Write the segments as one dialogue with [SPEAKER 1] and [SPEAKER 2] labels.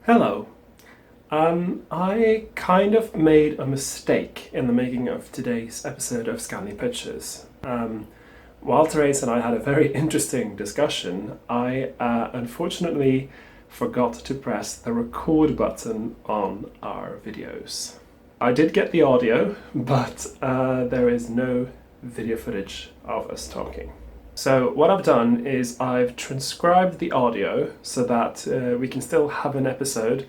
[SPEAKER 1] Hello. I kind of made a mistake in the making of today's episode of Scandi Pitches. While Therese and I had a very interesting discussion, I unfortunately forgot to press the record button on our videos. I did get the audio, but there is no video footage of us talking. So what I've done is I've transcribed the audio so that we can still have an episode,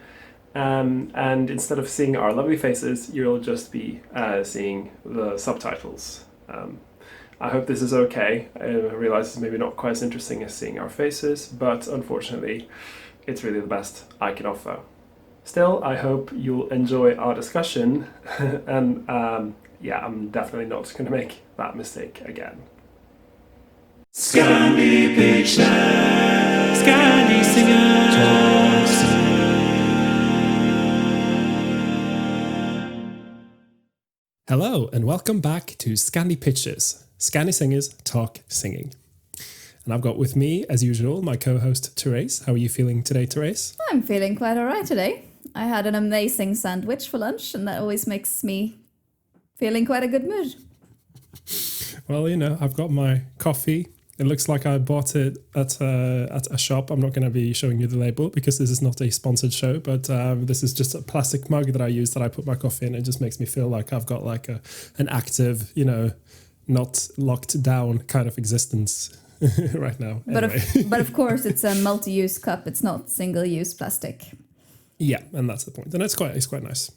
[SPEAKER 1] and instead of seeing our lovely faces, you'll just be seeing the subtitles. I hope this is okay. I realize it's maybe not quite as interesting as seeing our faces, but unfortunately it's really the best I can offer. Still, I hope you'll enjoy our discussion, and I'm definitely not going to make that mistake again.
[SPEAKER 2] Scandi Pitches, Scandi Singers.
[SPEAKER 3] Hello and welcome back to Scandi Pitches, Scandi Singers Talk Singing. And I've got with me, as usual, my co-host Therese. How are you feeling today, Therese?
[SPEAKER 4] I'm feeling quite all right today. I had an amazing sandwich for lunch, and that always makes me feeling quite a good mood.
[SPEAKER 3] Well, I've got my coffee. It looks like I bought it at a shop. I'm not going to be showing you the label because this is not a sponsored show, but this is just a plastic mug that I use that I put my coffee in. It just makes me feel like I've got like an active, not locked down kind of existence right now. Anyway.
[SPEAKER 4] But of course, it's a multi-use cup. It's not single-use plastic.
[SPEAKER 3] Yeah, and that's the point. And it's quite nice.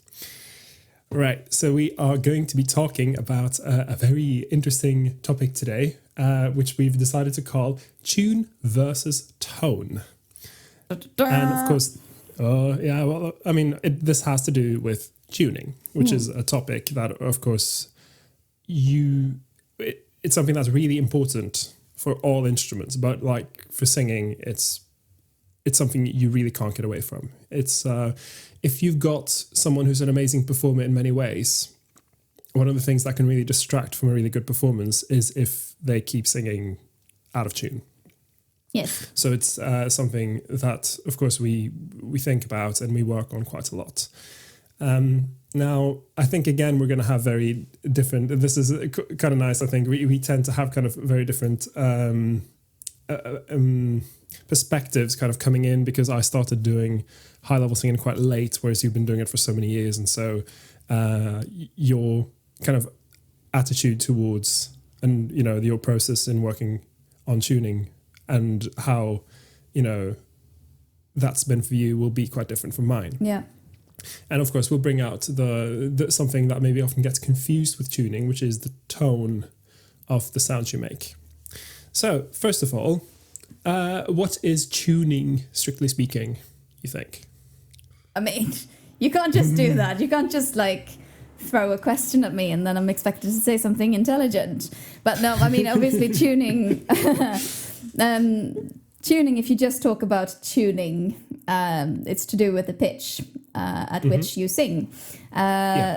[SPEAKER 3] Right, so we are going to be talking about a very interesting topic today, which we've decided to call tune versus tone. And of course, this has to do with tuning, which is a topic that, of course, it's something that's really important for all instruments, but like for singing, it's something you really can't get away from. It's if you've got someone who's an amazing performer in many ways, one of the things that can really distract from a really good performance is if they keep singing out of tune.
[SPEAKER 4] Yes.
[SPEAKER 3] So it's something that, of course, we think about and we work on quite a lot. Now, I think, again, we're going to have very different... This is kind of nice, I think. We tend to have kind of very different... perspectives kind of coming in because I started doing high level singing quite late, whereas you've been doing it for so many years, and so your kind of attitude towards and your process in working on tuning and how that's been for you will be quite different from mine.
[SPEAKER 4] Yeah.
[SPEAKER 3] And of course we'll bring out the something that maybe often gets confused with tuning, which is the tone of the sounds you make. So first of all, what is tuning, strictly speaking, you think?
[SPEAKER 4] I mean, you can't just do that. You can't just throw a question at me and then I'm expected to say something intelligent. But no, I mean, obviously tuning, tuning, if you just talk about tuning, it's to do with the pitch at which you sing.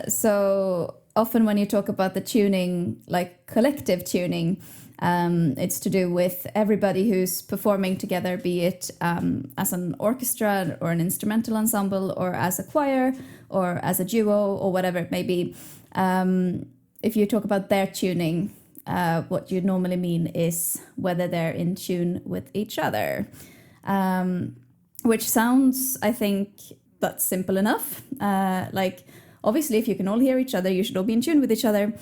[SPEAKER 4] So often when you talk about the tuning, like collective tuning, it's to do with everybody who's performing together, be it as an orchestra or an instrumental ensemble or as a choir or as a duo or whatever it may be. If you talk about their tuning, what you normally mean is whether they're in tune with each other, which sounds, I think, that's simple enough. Obviously, if you can all hear each other, you should all be in tune with each other.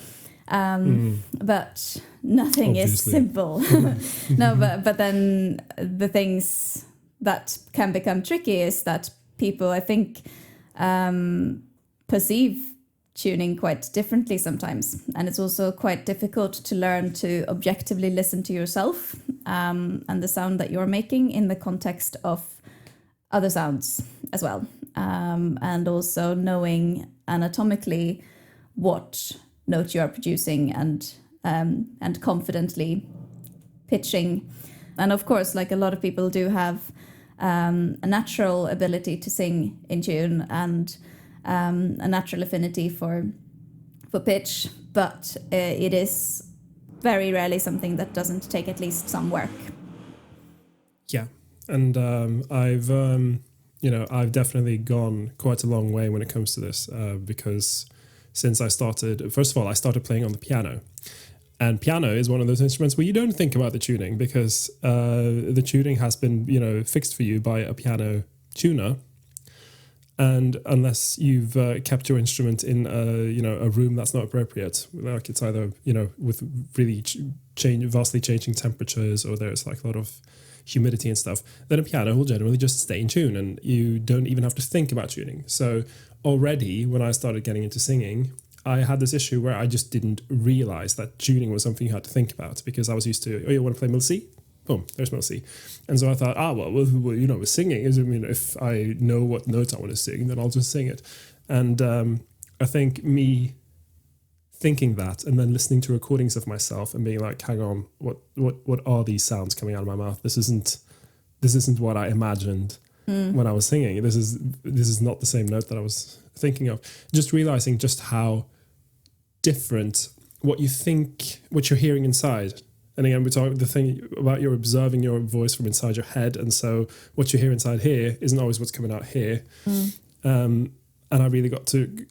[SPEAKER 4] But nothing
[SPEAKER 3] Obviously.
[SPEAKER 4] is simple. No, but then the things that can become tricky is that people, I think, perceive tuning quite differently sometimes. And it's also quite difficult to learn to objectively listen to yourself and the sound that you're making in the context of other sounds as well. And also knowing anatomically what note you are producing and confidently pitching. And of course, like a lot of people do have a natural ability to sing in tune and a natural affinity for pitch, but it is very rarely something that doesn't take at least some work.
[SPEAKER 3] Yeah, and I've I've definitely gone quite a long way when it comes to this because since I started, first of all, I started playing on the piano. And piano is one of those instruments where you don't think about the tuning because the tuning has been, fixed for you by a piano tuner. And unless you've kept your instrument in a room that's not appropriate, like it's either, with really vastly changing temperatures or there's like a lot of humidity and stuff, then a piano will generally just stay in tune and you don't even have to think about tuning. So already when I started getting into singing, I had this issue where I just didn't realize that tuning was something you had to think about because I was used to, you want to play middle C? Boom, there's middle C. And so I thought, with singing, if I know what notes I want to sing, then I'll just sing it. And I think me thinking that and then listening to recordings of myself and being like, hang on, what are these sounds coming out of my mouth? This isn't what I imagined when I was singing. This is not the same note that I was thinking of. Just realizing just how different what you're hearing inside. And again, we talk the thing about you're observing your voice from inside your head, and so what you hear inside here isn't always what's coming out here. And I really got to,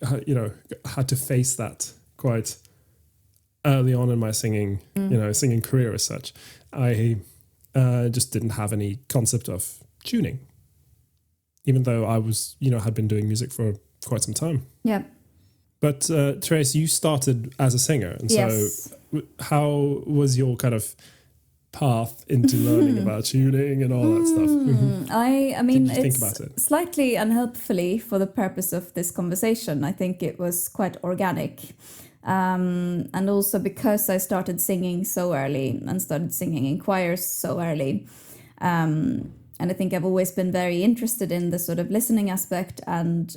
[SPEAKER 3] had to face that quite early on in my singing, singing career as such. I just didn't have any concept of tuning, even though I was, had been doing music for quite some time.
[SPEAKER 4] Yeah.
[SPEAKER 3] But Therese, you started as a singer, and
[SPEAKER 4] yes.
[SPEAKER 3] So how was your kind of path into learning about tuning and all that stuff?
[SPEAKER 4] I mean,
[SPEAKER 3] Did you think
[SPEAKER 4] it's
[SPEAKER 3] about it?
[SPEAKER 4] slightly unhelpfully for the purpose of this conversation. I think it was quite organic. And also because I started singing so early and started singing in choirs so early. And I think I've always been very interested in the sort of listening aspect and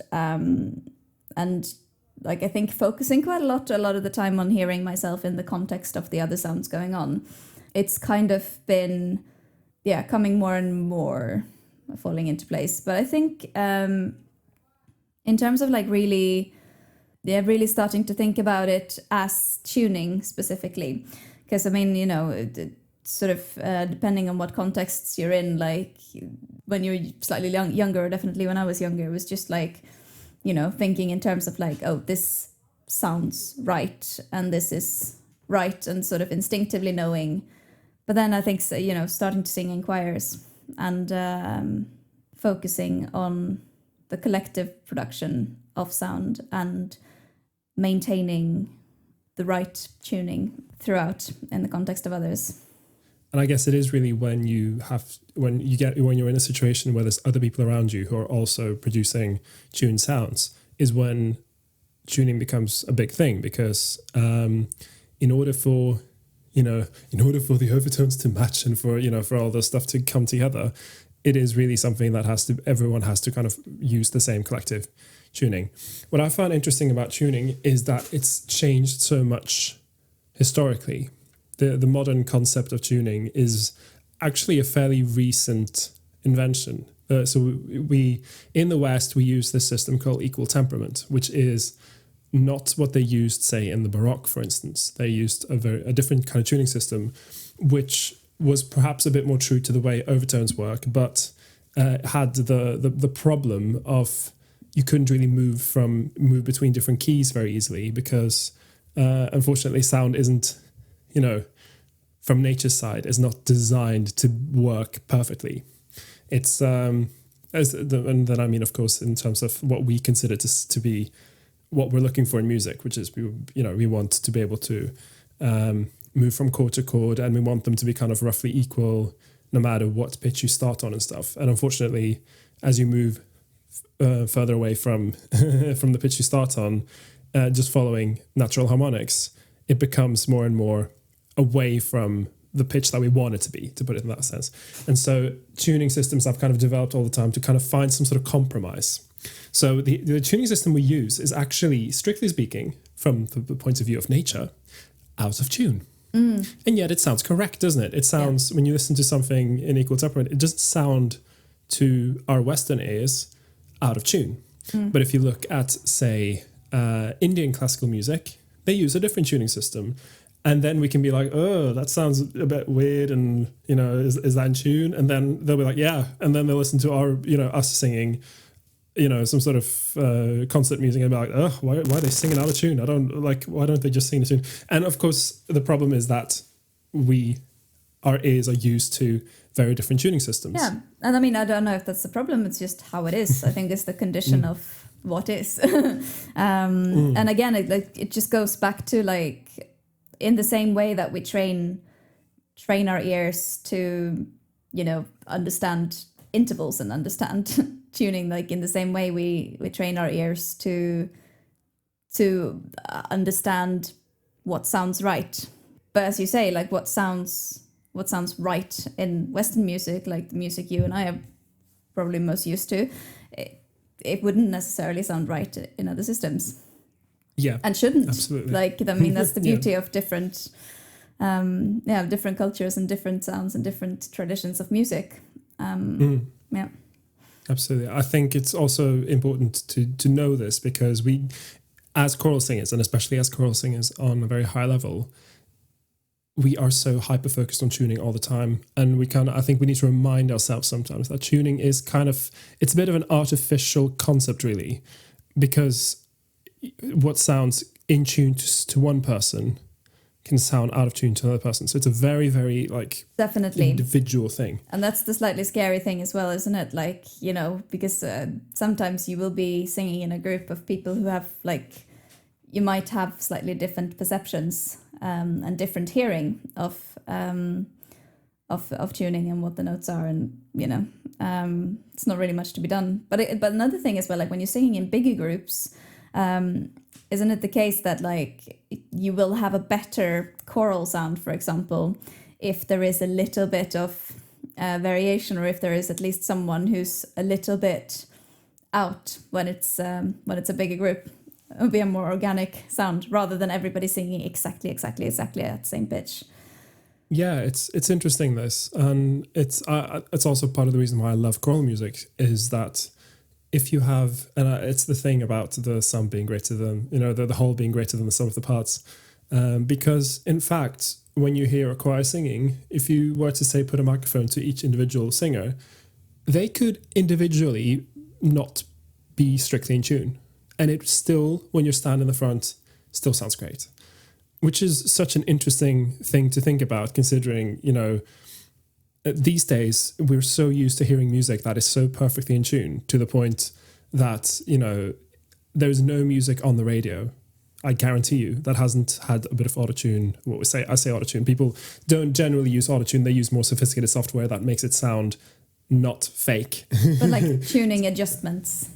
[SPEAKER 4] like I think focusing quite a lot of the time on hearing myself in the context of the other sounds going on. It's kind of been, coming more and more falling into place. But I think in terms of like really starting to think about it as tuning specifically, because I mean, sort of depending on what contexts you're in, like when you're slightly younger, definitely when I was younger, it was just like, thinking in terms of like, oh, this sounds right and this is right, and sort of instinctively knowing. But then I think, starting to sing in choirs and focusing on the collective production of sound and maintaining the right tuning throughout in the context of others.
[SPEAKER 3] And I guess it is really when you're in a situation where there's other people around you who are also producing tuned sounds is when tuning becomes a big thing, because in order for the overtones to match and for all the stuff to come together, it is really something that everyone has to kind of use the same collective tuning. What I find interesting about tuning is that it's changed so much historically. The modern concept of tuning is actually a fairly recent invention. So we in the West, we use this system called equal temperament, which is not what they used, say, in the Baroque, for instance. They used a different kind of tuning system, which was perhaps a bit more true to the way overtones work, but had the problem of you couldn't really move between different keys very easily because unfortunately sound isn't, from nature's side, is not designed to work perfectly. It's and then I mean, of course, in terms of what we consider to be what we're looking for in music, which is we want to be able to move from chord to chord, and we want them to be kind of roughly equal no matter what pitch you start on and stuff. And unfortunately, as you move further away from from the pitch you start on, just following natural harmonics, it becomes more and more away from the pitch that we want it to be, to put it in that sense. And so tuning systems have kind of developed all the time to kind of find some sort of compromise. So the tuning system we use is actually, strictly speaking, from the point of view of nature, out of tune. And yet it sounds correct, doesn't it? It sounds, when you listen to something in equal temperament, it doesn't sound to our Western ears out of tune. But if you look at, say, Indian classical music, they use a different tuning system. And then we can be like, oh, that sounds a bit weird, and is that in tune? And then they'll be like, yeah, and then they'll listen to our us singing, some sort of concert music, and be like, oh, why are they singing out of tune? Why don't they just sing the tune? And of course, the problem is that our ears are used to very different tuning systems.
[SPEAKER 4] Yeah, and I mean, I don't know if that's the problem. It's just how it is. I think it's the condition of what is. And again, it just goes back to like, in the same way that we train our ears to, understand intervals and understand tuning, like in the same way we train our ears to understand what sounds right. But as you say, like what sounds right in Western music, like the music you and I are probably most used to, it wouldn't necessarily sound right in other systems.
[SPEAKER 3] Yeah,
[SPEAKER 4] and shouldn't.
[SPEAKER 3] Absolutely.
[SPEAKER 4] Like, I mean, that's the beauty of different, different cultures and different sounds and different traditions of music. Yeah,
[SPEAKER 3] absolutely. I think it's also important to know this, because we, as choral singers, and especially as choral singers on a very high level, we are so hyper focused on tuning all the time, and I think we need to remind ourselves sometimes that tuning is it's a bit of an artificial concept, really, because what sounds in tune to one person can sound out of tune to another person. So it's a very, very
[SPEAKER 4] definitely
[SPEAKER 3] individual thing.
[SPEAKER 4] And that's the slightly scary thing as well, isn't it? Like, because sometimes you will be singing in a group of people who have you might have slightly different perceptions and different hearing of tuning and what the notes are, and it's not really much to be done. But another thing as well, like when you're singing in bigger groups, isn't it the case that you will have a better choral sound, for example, if there is a little bit of variation, or if there is at least someone who's a little bit out when it's a bigger group? It would be a more organic sound rather than everybody singing exactly at the same pitch.
[SPEAKER 3] Yeah, it's interesting, this, and it's also part of the reason why I love choral music, is that if you have, and it's the thing about the sum being greater than, the whole being greater than the sum of the parts, because in fact, when you hear a choir singing, if you were to say put a microphone to each individual singer, they could individually not be strictly in tune, and it still, when you're standing in the front, still sounds great, which is such an interesting thing to think about, considering, these days we're so used to hearing music that is so perfectly in tune, to the point that, there's no music on the radio, I guarantee you, that hasn't had a bit of autotune. I say autotune. People don't generally use autotune. They use more sophisticated software that makes it sound not fake.
[SPEAKER 4] But tuning adjustments.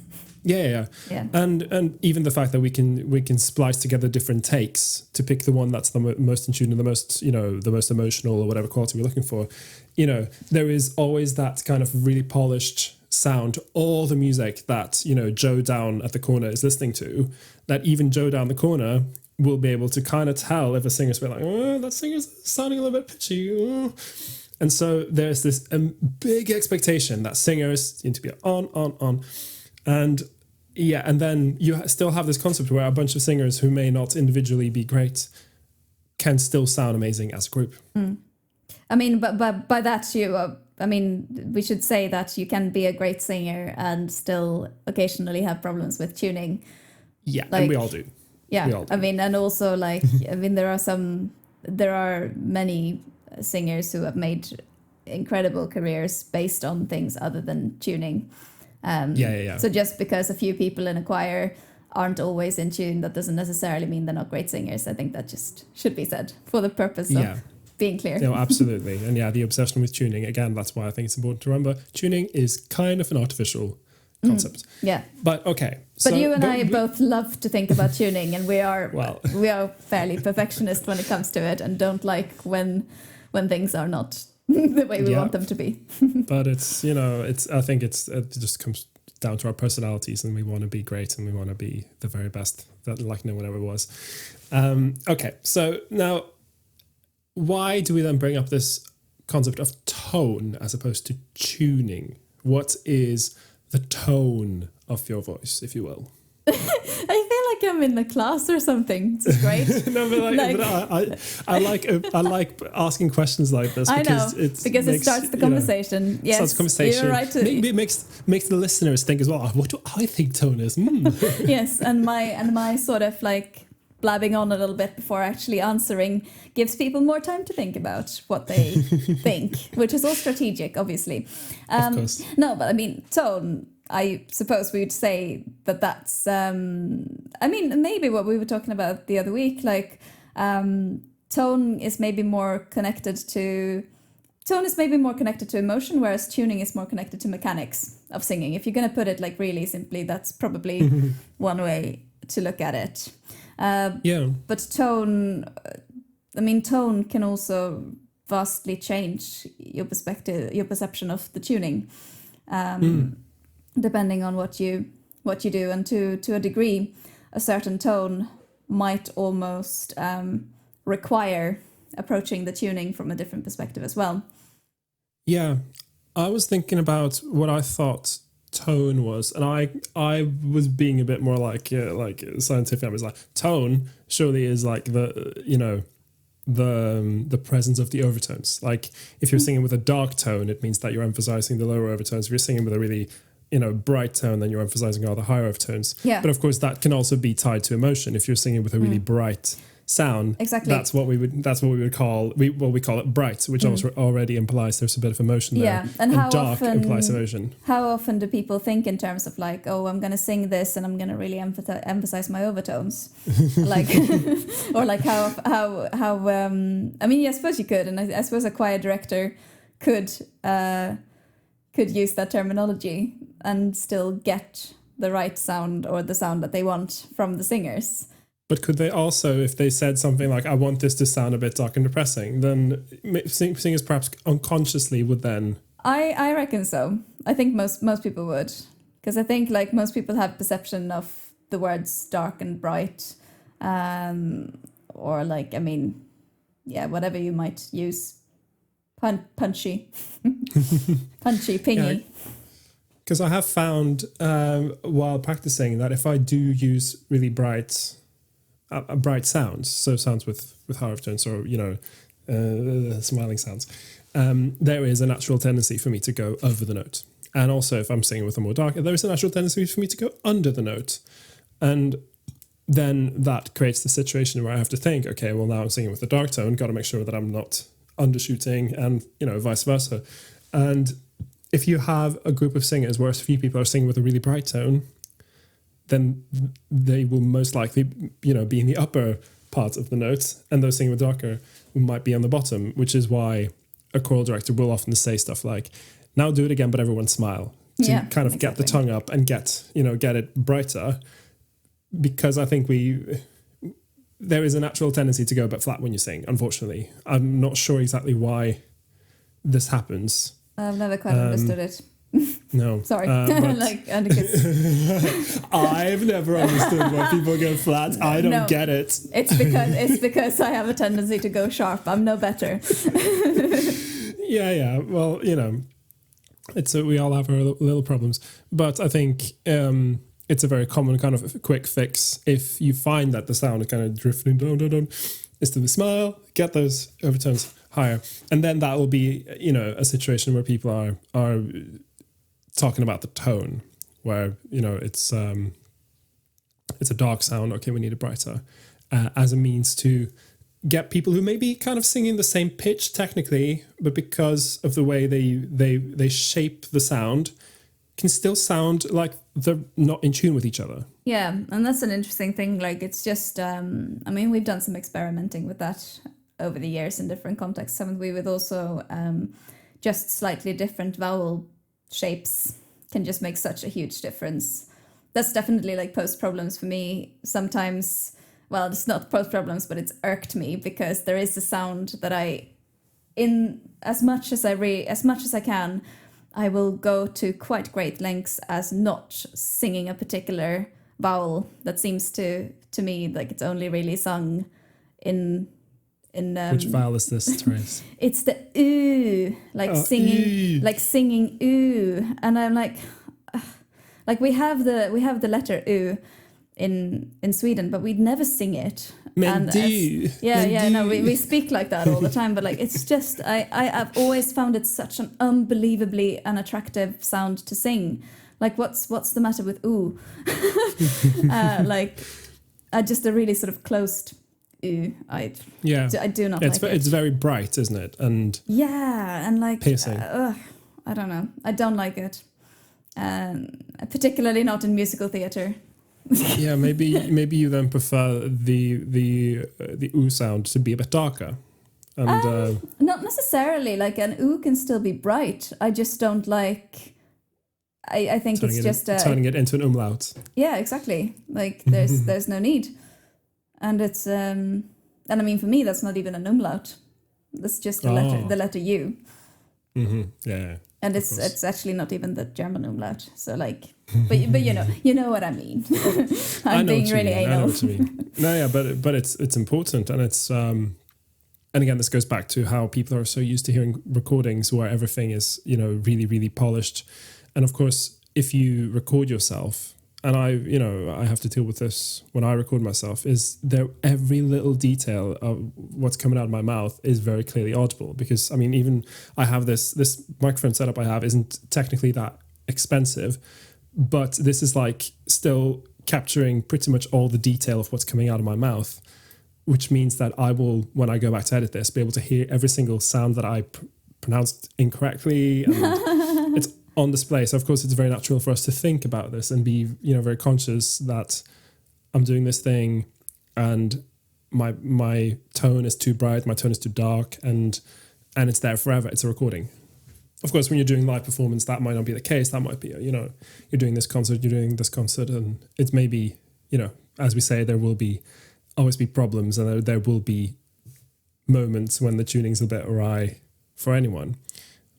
[SPEAKER 3] Yeah. And even the fact that we can splice together different takes to pick the one that's the most in tune and the most, the most emotional, or whatever quality we're looking for. There is always that kind of really polished sound to all the music that, Joe down at the corner is listening to, that even Joe down the corner will be able to kind of tell if a singer's been like, oh, that singer's sounding a little bit pitchy. Oh. And so there's this big expectation that singers need to be on. And yeah, and then you still have this concept where a bunch of singers who may not individually be great can still sound amazing as a group.
[SPEAKER 4] I mean, but by that we should say that you can be a great singer and still occasionally have problems with tuning.
[SPEAKER 3] Yeah, and we all do.
[SPEAKER 4] Yeah,
[SPEAKER 3] we all do.
[SPEAKER 4] I mean, and also there are many singers who have made incredible careers based on things other than tuning.
[SPEAKER 3] Yeah.
[SPEAKER 4] So just because a few people in a choir aren't always in tune, that doesn't necessarily mean they're not great singers. I think that just should be said for the purpose of being clear.
[SPEAKER 3] No, absolutely. And the obsession with tuning, again, that's why I think it's important to remember, tuning is kind of an artificial concept.
[SPEAKER 4] Yeah.
[SPEAKER 3] But okay.
[SPEAKER 4] But you and I both love to think about tuning, and we are fairly perfectionist when it comes to it, and don't like when things are not the way we want them to be.
[SPEAKER 3] But it's, I think it just comes down to our personalities, and we want to be great, and we want to be the very best that no one ever was. Okay, so now, why do we then bring up this concept of tone as opposed to tuning? What is the tone of your voice, if you will?
[SPEAKER 4] I feel like I'm in a class or something. It's great.
[SPEAKER 3] No, but I like asking questions like this
[SPEAKER 4] I know,
[SPEAKER 3] because
[SPEAKER 4] because it starts the conversation. Yes,
[SPEAKER 3] starts the conversation.
[SPEAKER 4] You're right.
[SPEAKER 3] Maybe it makes the listeners think as well. What do I think tone is?
[SPEAKER 4] Yes, and my sort of like blabbing on a little bit before actually answering gives people more time to think about what they think, which is all strategic, obviously.
[SPEAKER 3] Of course.
[SPEAKER 4] No, but I mean, tone, I suppose we would say that's, I mean, maybe what we were talking about the other week, like tone is maybe more connected to emotion, whereas tuning is more connected to mechanics of singing. If you're going to put it like really simply, that's probably one way to look at it. But tone, I mean, tone can also vastly change your perception of the tuning, depending on what you do, and to a degree, a certain tone might almost require approaching the tuning from a different perspective as well.
[SPEAKER 3] Yeah, I was thinking about what I thought tone was, and I was being a bit more like scientific. I was like, tone surely is like the presence of the overtones. Like if you're singing with a dark tone, it means that you're emphasizing the lower overtones. If you're singing with a really bright tone, then you're emphasizing all the higher overtones.
[SPEAKER 4] Yeah.
[SPEAKER 3] But of course, that can also be tied to emotion. If you're singing with a really bright sound,
[SPEAKER 4] exactly,
[SPEAKER 3] that's what we would call it bright, which also already implies there's a bit of emotion there.
[SPEAKER 4] Yeah, and how
[SPEAKER 3] dark
[SPEAKER 4] often
[SPEAKER 3] implies emotion.
[SPEAKER 4] How often do people think in terms of like, oh, I'm going to sing this and I'm going to really emphasize my overtones, like, or like how I mean, yeah, I suppose you could, and I suppose a choir director could use that terminology and still get the right sound or the sound that they want from the singers.
[SPEAKER 3] But could they also, if they said something like, I want this to sound a bit dark and depressing, then singers perhaps unconsciously would then...
[SPEAKER 4] I reckon so. I think most people would. Because I think like most people have perception of the words dark and bright. Or like, I mean, yeah, whatever you might use. Punchy. Punchy, pingy.
[SPEAKER 3] Because I have found while practicing that if I do use really bright sounds, so sounds with high overtones or smiling sounds, there is a natural tendency for me to go over the note. And also if I'm singing with a more dark, there is a natural tendency for me to go under the note. And then that creates the situation where I have to think, okay, well now I'm singing with a dark tone, got to make sure that I'm not undershooting, and vice versa. And if you have a group of singers where a few people are singing with a really bright tone, then they will most likely, be in the upper part of the note, and those singing with darker might be on the bottom, which is why a choral director will often say stuff like, now do it again, but everyone smile, to kind of get the tongue up and get it brighter, because I think there is a natural tendency to go a bit flat when you sing, unfortunately. I'm not sure exactly why this happens.
[SPEAKER 4] I've never quite understood it.
[SPEAKER 3] No.
[SPEAKER 4] Sorry.
[SPEAKER 3] I've never understood why people go flat. I don't get it.
[SPEAKER 4] It's because I have a tendency to go sharp. I'm no better.
[SPEAKER 3] Yeah. Well, we all have our little problems. But I think it's a very common kind of quick fix if you find that the sound is kind of drifting down, is to smile, get those overtones higher, and then that will be a situation where people are talking about the tone, where it's a dark sound, okay, we need it brighter, as a means to get people who may be kind of singing the same pitch technically, but because of the way they shape the sound, can still sound like they're not in tune with each other.
[SPEAKER 4] Yeah, and that's an interesting thing. Like, it's just, we've done some experimenting with that over the years in different contexts, haven't we? With also just slightly different vowel shapes can just make such a huge difference. That's definitely like posed problems for me sometimes. Well, it's not posed problems, but it's irked me, because there is a sound that as much as I can, I will go to quite great lengths as not singing a particular vowel that seems to me like it's only really sung in
[SPEAKER 3] which vowel is this, Therese?
[SPEAKER 4] It's the oo, singing oo, and I'm like we have the letter oo, in Sweden, but we'd never sing it.
[SPEAKER 3] Men du.
[SPEAKER 4] We speak like that all the time, but like it's just I've always found it such an unbelievably unattractive sound to sing. Like what's the matter with ooh? Like just a really sort of closed ooh. I do not like it.
[SPEAKER 3] It's very bright, isn't it? And
[SPEAKER 4] and like
[SPEAKER 3] piercing.
[SPEAKER 4] I don't know. I don't like it. Particularly not in musical theatre.
[SPEAKER 3] Yeah, maybe you then prefer the ooh sound to be a bit darker. And
[SPEAKER 4] not necessarily. Like an ooh can still be bright. I just don't like. I think it's just
[SPEAKER 3] turning it into an umlaut.
[SPEAKER 4] Yeah, exactly. Like there's no need, and it's and I mean for me that's not even an umlaut. That's just the letter U.
[SPEAKER 3] Mm-hmm. Yeah.
[SPEAKER 4] And it's actually not even the German umlaut. So like, but you know what I mean. I'm being really anal.
[SPEAKER 3] I know what you mean. No, yeah, but it's important, and it's and again this goes back to how people are so used to hearing recordings where everything is really really polished, and of course if you record yourself, and I have to deal with this when I record myself, is there every little detail of what's coming out of my mouth is very clearly audible, because I mean even I have this microphone setup I have isn't technically that expensive, but this is like still capturing pretty much all the detail of what's coming out of my mouth, which means that I will, when I go back to edit this, be able to hear every single sound that I pronounced incorrectly, and it's on display. So of course it's very natural for us to think about this and be very conscious that I'm doing this thing and my tone is too bright, my tone is too dark, and it's there forever. It's a recording. Of course when you're doing live performance that might not be the case. That might be you're doing this concert, and it may be as we say, there will always be problems, and there will be moments when the tuning's a bit awry for anyone,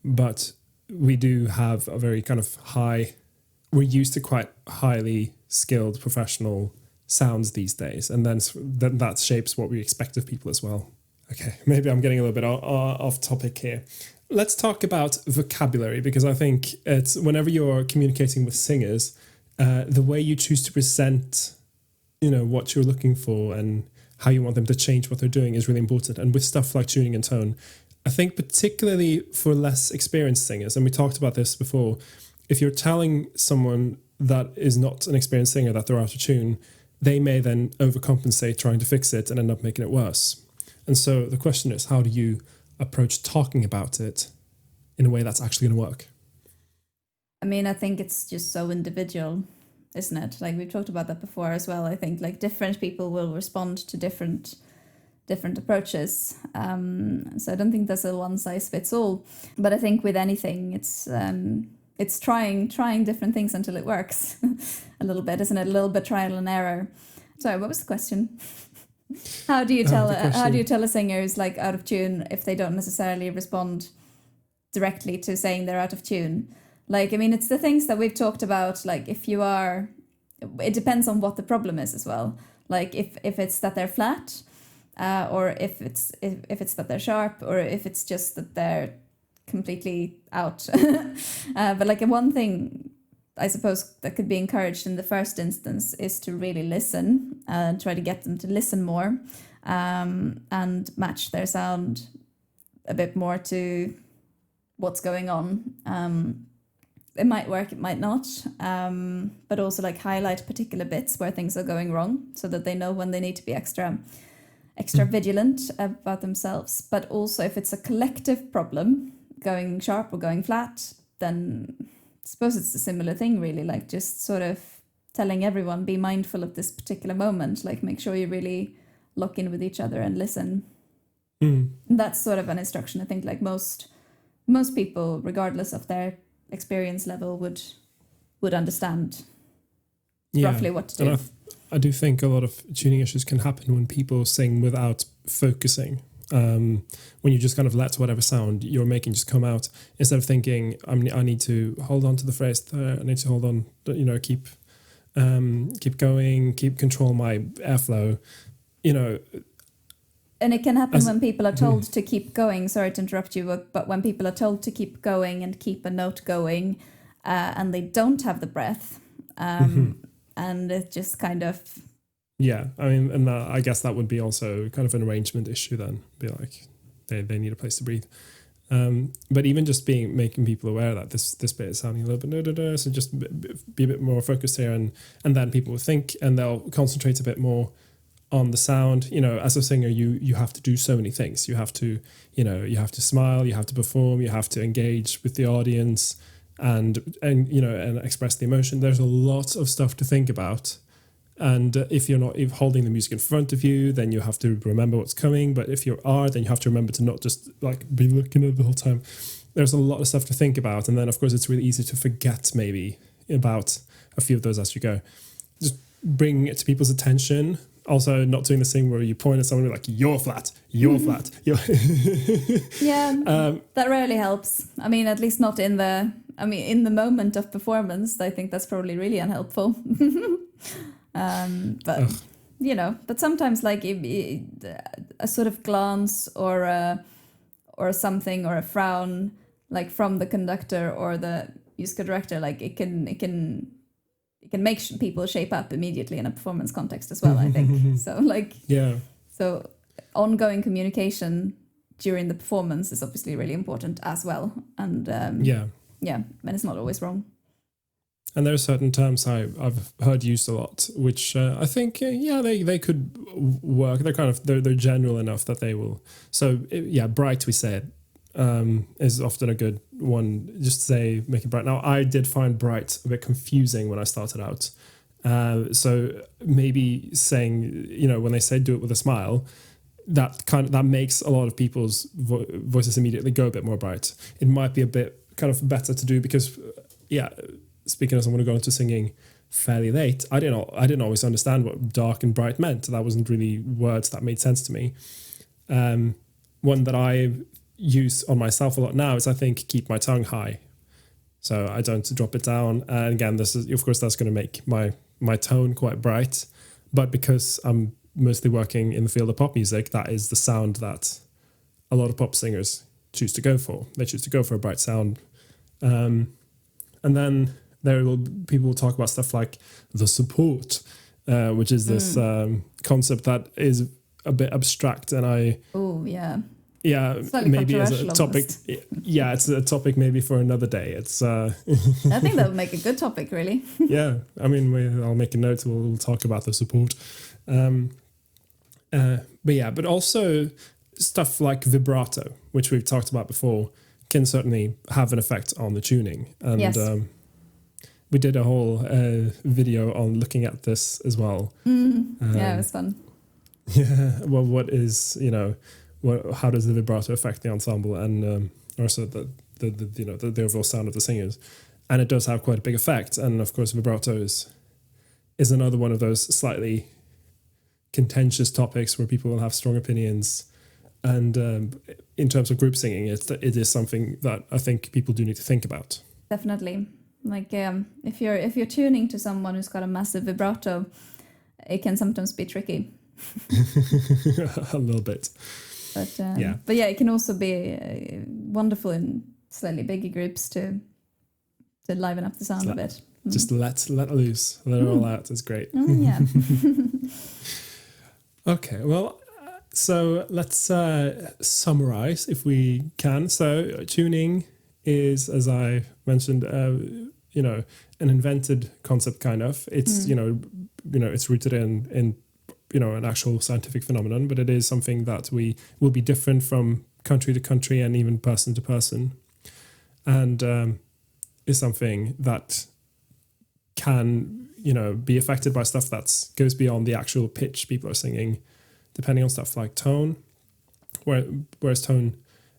[SPEAKER 3] but we do have a very kind of we're used to quite highly skilled professional sounds these days, and then that shapes what we expect of people as well. Okay, maybe I'm getting a little bit off topic here. Let's talk about vocabulary, because I think it's whenever you're communicating with singers, the way you choose to present what you're looking for and how you want them to change what they're doing is really important. And with stuff like tuning and tone, I think particularly for less experienced singers, and we talked about this before, if you're telling someone that is not an experienced singer that they're out of tune, they may then overcompensate trying to fix it and end up making it worse. And so the question is, how do you approach talking about it in a way that's actually going to work?
[SPEAKER 4] I mean, I think it's just so individual, isn't it? Like we've talked about that before as well. I think like different people will respond to different approaches. So I don't think there's a one size fits all. But I think with anything, it's trying different things until it works a little bit, isn't it? A little bit trial and error. Sorry, what was the question? How do you tell a singer who's like out of tune if they don't necessarily respond directly to saying they're out of tune? Like, I mean, it's the things that we've talked about. Like, it depends on what the problem is as well. Like, if it's that they're flat, or if it's that they're sharp, or if it's just that they're completely out. But like one thing I suppose that could be encouraged in the first instance is to really listen and try to get them to listen more, and match their sound a bit more to what's going on. It might work, it might not, but also like highlight particular bits where things are going wrong so that they know when they need to be extra vigilant about themselves. But also if it's a collective problem, going sharp or going flat, then I suppose it's a similar thing really, like just sort of telling everyone, be mindful of this particular moment, like make sure you really lock in with each other and listen. That's sort of an instruction I think like most people, regardless of their experience level, would understand roughly what to do.
[SPEAKER 3] And I do think a lot of tuning issues can happen when people sing without focusing. When you just kind of let whatever sound you're making just come out, instead of thinking, I need to hold on to the phrase there, I need to hold on, keep going, keep control my airflow,
[SPEAKER 4] And it can happen when people are told to keep going. Sorry to interrupt you, but when people are told to keep going and keep a note going, and they don't have the breath, and it just kind of.
[SPEAKER 3] Yeah, I mean, and I guess that would be also kind of an arrangement issue then. Be like, they need a place to breathe. But even just making people aware that this bit is sounding a little bit so just be a bit more focused here, and then people will think and they'll concentrate a bit more on the sound. You know, as a singer, you have to do so many things. You have to, you have to smile, you have to perform, you have to engage with the audience, and and express the emotion. There's a lot of stuff to think about. And if you're not holding the music in front of you, then you have to remember what's coming. But if you are, then you have to remember to not just like be looking at it the whole time. There's a lot of stuff to think about. And then, of course, it's really easy to forget maybe about a few of those as you go. Just bring it to people's attention. Also, not doing this thing where you point at someone and be like, you're flat, you're flat.
[SPEAKER 4] Yeah, that rarely helps. I mean, at least not in the moment of performance. I think that's probably really unhelpful. But sometimes like a sort of glance or something, or a frown like from the conductor or the musical director, like it can make people shape up immediately in a performance context as well, I think. So so ongoing communication during the performance is obviously really important as well, and and it's not always wrong.
[SPEAKER 3] And there are certain terms I've heard used a lot, which I think, they could work. They're general enough that they will. So, bright, we said, is often a good one. Just say, make it bright. Now, I did find bright a bit confusing when I started out. So maybe saying, when they say do it with a smile, that makes a lot of people's voices immediately go a bit more bright. It might be a bit kind of better to do because, speaking as someone who got into singing fairly late, I didn't always understand what dark and bright meant. That wasn't really words that made sense to me. One that I use on myself a lot now is, I think, keep my tongue high. So I don't drop it down. And again, this is, of course, that's going to make my tone quite bright. But because I'm mostly working in the field of pop music, that is the sound that a lot of pop singers choose to go for. They choose to go for a bright sound. And then people will talk about stuff like the support, which is this concept that is a bit abstract, and maybe as a topic. It's a topic maybe for another day. It's
[SPEAKER 4] I think that would make a good topic, really.
[SPEAKER 3] Yeah, I mean, I'll make a note. We'll talk about the support. But also stuff like vibrato, which we've talked about before, can certainly have an effect on the tuning. And
[SPEAKER 4] yes.
[SPEAKER 3] We did a whole video on looking at this as well.
[SPEAKER 4] It was fun.
[SPEAKER 3] Yeah, well, how does the vibrato affect the ensemble, and also the overall sound of the singers? And it does have quite a big effect. And of course, vibrato is another one of those slightly contentious topics where people will have strong opinions. And in terms of group singing, it is something that I think people do need to think about.
[SPEAKER 4] Definitely. Like if you're tuning to someone who's got a massive vibrato, it can sometimes be tricky.
[SPEAKER 3] A little bit.
[SPEAKER 4] But it can also be wonderful in slightly bigger groups to liven up the sound a bit.
[SPEAKER 3] Just let loose, let it all out. It's great.
[SPEAKER 4] Yeah.
[SPEAKER 3] Okay, well, so let's summarize if we can. So tuning is, as I mentioned, an invented concept, kind of. It's it's rooted in an actual scientific phenomenon, but it is something that will be different from country to country and even person to person, and is something that can be affected by stuff that goes beyond the actual pitch people are singing, depending on stuff like tone, whereas tone,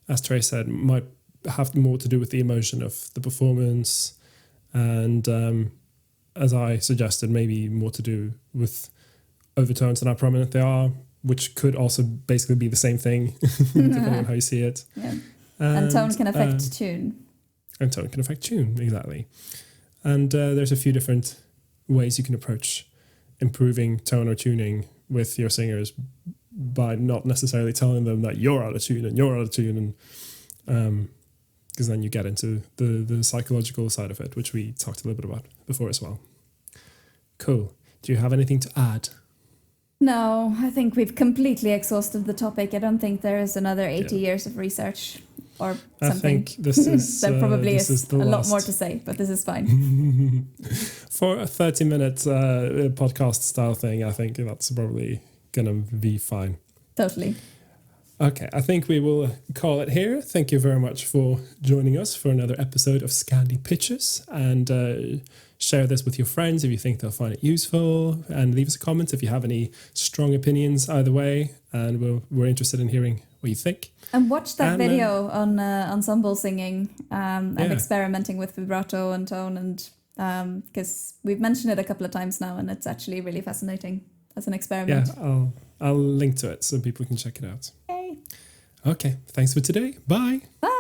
[SPEAKER 3] as Therese said, might have more to do with the emotion of the performance, and as I suggested, maybe more to do with overtones and how prominent they are, which could also basically be the same thing, depending on how you see it.
[SPEAKER 4] Yeah. And tone can affect tune.
[SPEAKER 3] And tone can affect tune, exactly. And there's a few different ways you can approach improving tone or tuning with your singers by not necessarily telling them that you're out of tune and you're out of tune, and because then you get into the psychological side of it, which we talked a little bit about before as well. Cool. Do you have anything to add?
[SPEAKER 4] No, I think we've completely exhausted the topic. I don't think there is another 80 years of research or something.
[SPEAKER 3] I think this is
[SPEAKER 4] there probably
[SPEAKER 3] this
[SPEAKER 4] is
[SPEAKER 3] the
[SPEAKER 4] a lot
[SPEAKER 3] last.
[SPEAKER 4] more to say, but this is fine.
[SPEAKER 3] For a 30-minute podcast style thing, I think that's probably going to be fine.
[SPEAKER 4] Totally.
[SPEAKER 3] Okay, I think we will call it here. Thank you very much for joining us for another episode of Scandi Pitches, and share this with your friends if you think they'll find it useful, and leave us a comment if you have any strong opinions either way, and we're interested in hearing what you think.
[SPEAKER 4] And watch that video on ensemble singing and experimenting with vibrato and tone, and because we've mentioned it a couple of times now, and it's actually really fascinating as an experiment.
[SPEAKER 3] Yeah, I'll link to it so people can check it out.
[SPEAKER 4] Yay.
[SPEAKER 3] Okay, thanks for today. Bye.
[SPEAKER 4] Bye.